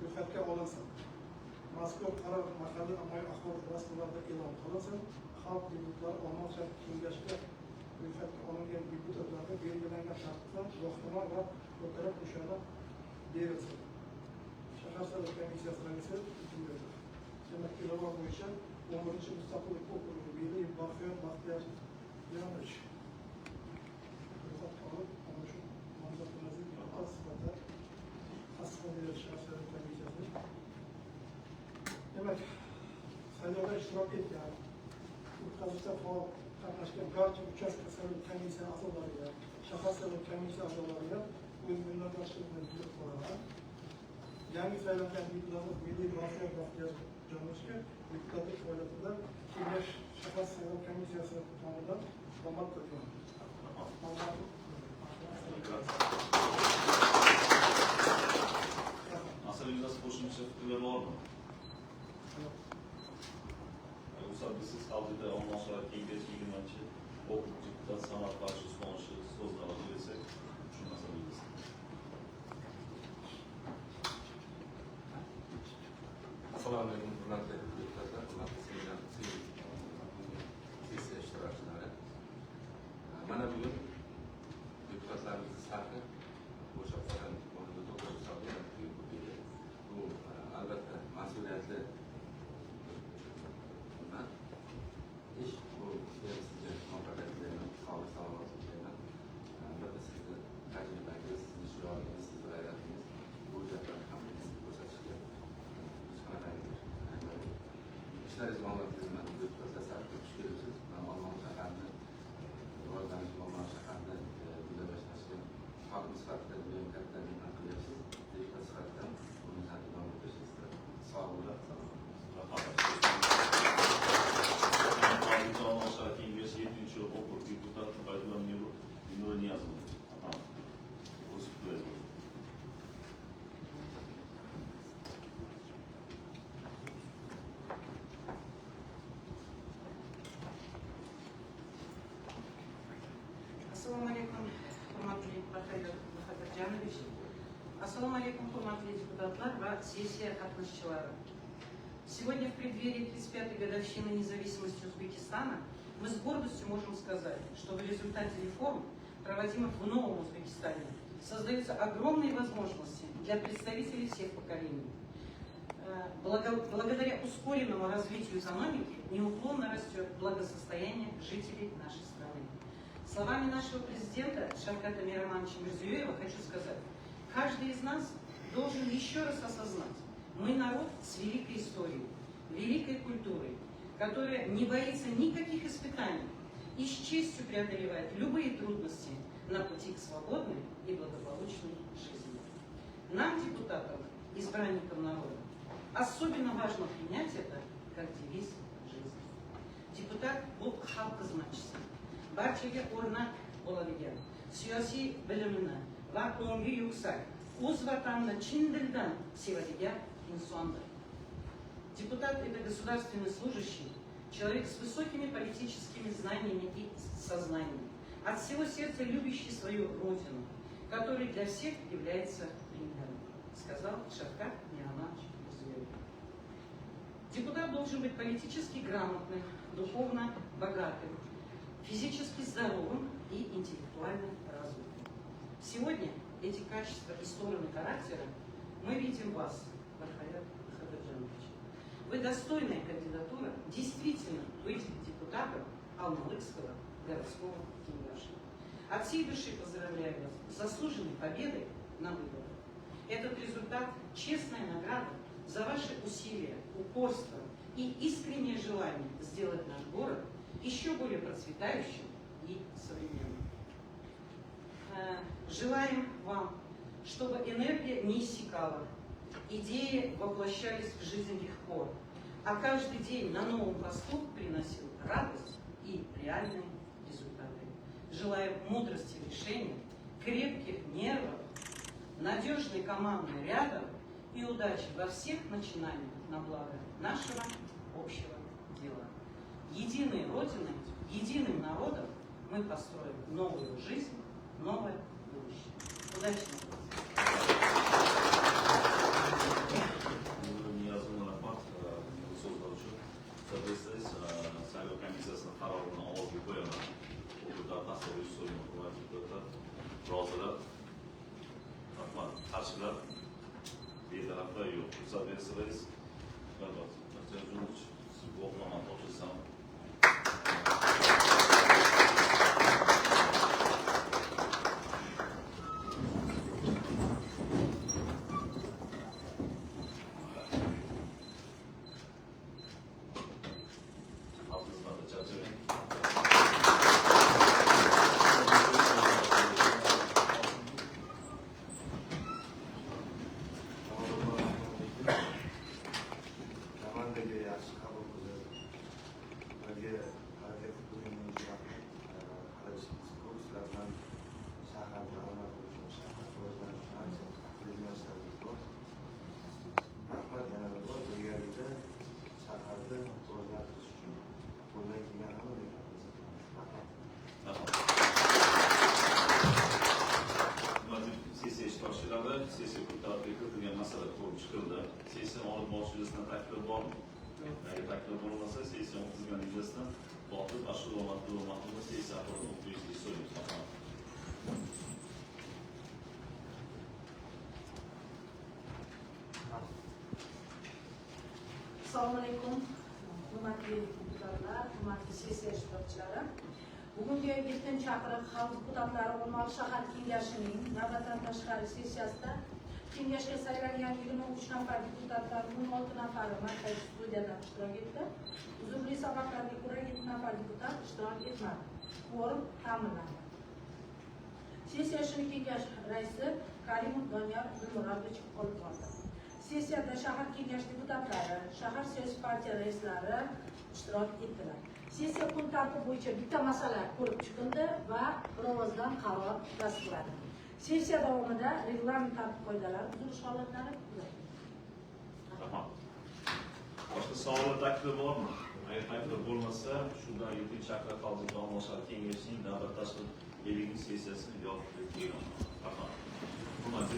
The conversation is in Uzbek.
ro'yxatga olinsin. Mazkur qaror mahalliy ommaviy axborot vositalarida e'lon qilinsin. Xalq deputatlari ommaviy kengashiga ro'yxatga olingan deputatlarga belgilangan tartibda guvohnoma va o'tirib nishoni berilsin. Shahar saylov komissiyasi raisi hukmlari. Demak, ilova bo'yicha 11-mustaqillik okrugi Beli Baxtiyor Baxtiyorovich ro'yxatga olib, ana shu nomzodlarning deputat sifatida tasdiqlangan shahar saylov komissiyasi. Demak, saylovda ishtirok etgan, o'tkazishda faol qatnashgan barcha uchastka saylov komissiyasi a'zolariga, shahar saylov komissiyasi a'zolariga o'z minnatdorchiligini bildirib qo'yaman. Yangi saylangan deputatlar Milliy Baxtiyor Baxtiyorovga deputatlik faoliyatida Kengash shahar saylov komissiyasi tomonidan omad tilgan. Masala yuzasidan qo'shimcha fikrlar bormi? Siz hozirda Olmazor Kengashi 20-okrug deputati Samad Baxsh Usmonovich so'zni olsak, shu masala yuzasidan. Assalomu alaykum, hurmatli deputatlar, hurmatli sessiya ishtirokchilari. Mana bugun deputatlarimiz safi o'sha qolgan o'rnida to'xtalib qolgan. Bu albatta mas'uliyatli ish. Bu sizga muvaffaqiyat tilayman, sog'lik salomatlik tilayman. Albatta sizni tajribangiz, sizni shijoatingiz, sizni g'ayratingiz bu gaplarni ham ko'rsatishga ishlaringiz bilan xizmat deputatlar safiga xush kelibsiz. Olmazor shaharni rivojlanish, Olmazor shaharni gullab yashnashga xalq sifatida juda katta mehnat qilyapsiz. Deputat sifatida bu mehnatni davom ettirishingizni sog' bo'lib, Olmazor Kengashi 7-okrug deputati Baydulla Niyozov. Assalomu alaykum, hurmatli Baxtiyor Baxtiyorjanovič. Assalomu alaykum, hurmatli депутатlar va sessiya qatnashchilari. Сегодня в преддверии 35-й годовщины независимости Узбекистана мы с гордостью можем сказать, что в результате реформ, проводимых в новом Узбекистане, создаются огромные возможности для представителей всех поколений. Благодаря ускоренному развитию экономики неуклонно растет благосостояние жителей нашей страны. Словами нашего президента Шавката Миромановича Мирзиёева хочу сказать, каждый из нас должен еще раз осознать, мы народ с великой историей, великой культурой, которая не боится никаких испытаний и с честью преодолевает любые трудности на пути к свободной и благополучной жизни. Нам, депутатам, избранникам народа, особенно важно принять это как девиз жизни. Депутат bu xalq xizmatchisi, barchaga o'rnak bo'ladigan, siyosiy bilimini va ko'ngli yuksak, o'z vatanini chin dildan sevadigan insondir. Депутат – это государственный служащий, человек с высокими политическими знаниями и сознанием, от всего сердца любящий свою родину, который для всех является примером, сказал Шавкат Мироманович Мирзиёев. Депутат должен быть политически грамотным, духовно богатым, физически здоровым и интеллектуально развитым. Сегодня эти качества и стороны характера мы видим в вас, Baxtiyor Baxtiyorjanovič. Вы достойная кандидатура действительно быть депутатом Алмалыкского городского кенгаша. От всей души поздравляю вас с заслуженной победой на выборах. Этот результат – честная награда за ваши усилия, упорство и искреннее желание сделать наш город еще более процветающим и современным. Желаем вам, чтобы энергия не иссякала, идеи воплощались в жизнь легко, а каждый день на новом посту приносил радость и реальные результаты. Желаю мудрости в решениях, крепких нервов, надежной команды рядом и удачи во всех начинаниях на благо нашего общего дела. Единой Родиной, единым народом мы построим новую жизнь, новое будущее. Удачи! qarshilar, betaraflar yo'q. Ruxsat bersangiz, siz guvohnomani topshirsam. Altınızdan da çerçeveyin. Komandaga yaxshi qabul qilib, ularga harakat qilganimiz qarashimiz ko'p. Sizlar bilan shaharda amal qilishimiz, shahar rivojlanishini rejalashtirishimiz bor. Rahmat yana bir bor. Birgalikda shaharni rivojlantirish uchun qo'ldan kelgan amal qilamiz. Rahmat. Sessiya ishtirokchilari, sessiya kun tartibiga kiritilgan masala ko'rib chiqildi. Sessiyani olib borish yuzasidan taklif bormi? Agar taklif bo'lmasa, sessiya o'tkazilgan yuzasidan botil mashg'ulotlarni sessiya ahvolida o'tkazishni so'raymiz. Assalomu alaykum, hurmatli deputatlar, hurmatli sessiya ishtirokchilari. Bugungi 7-chi chaqiriq xalq deputatlari Olmaliq shahar kengashining navbatdan tashqari sessiyasida kengashga saylangan 23 nafar deputatlar 16 nafari markaziy studiyadan ishtirok etdi. Uzrli sabablarga ko'ra 7 nafar deputat ishtirok etmadi. Kvorum ta'minlandi. Sessiya ishini kengash raisi Karimov Doniyor Dilmurodovich olib bordi. Sessiyada shahar kengash deputatlari, shahar siyosiy partiya raislari ishtirok etdilar. Sessiya kun tartibi bo'yicha bitta masala ko'rib chiqildi va ovozdan qaror tasdiqlandi. Sessiya davomida reglament tartib-qoidalari buzilish holatlari kuzatildi. Rahmat. Boshqa savollar, taklif bormi? Agar taklif bo'lmasa, shundan 7-chi chaqiriq xalq ta'lim kengashining navbatdagi 7-chi sessiyasini yopib qo'yamiz. Rahmat. Hurmatli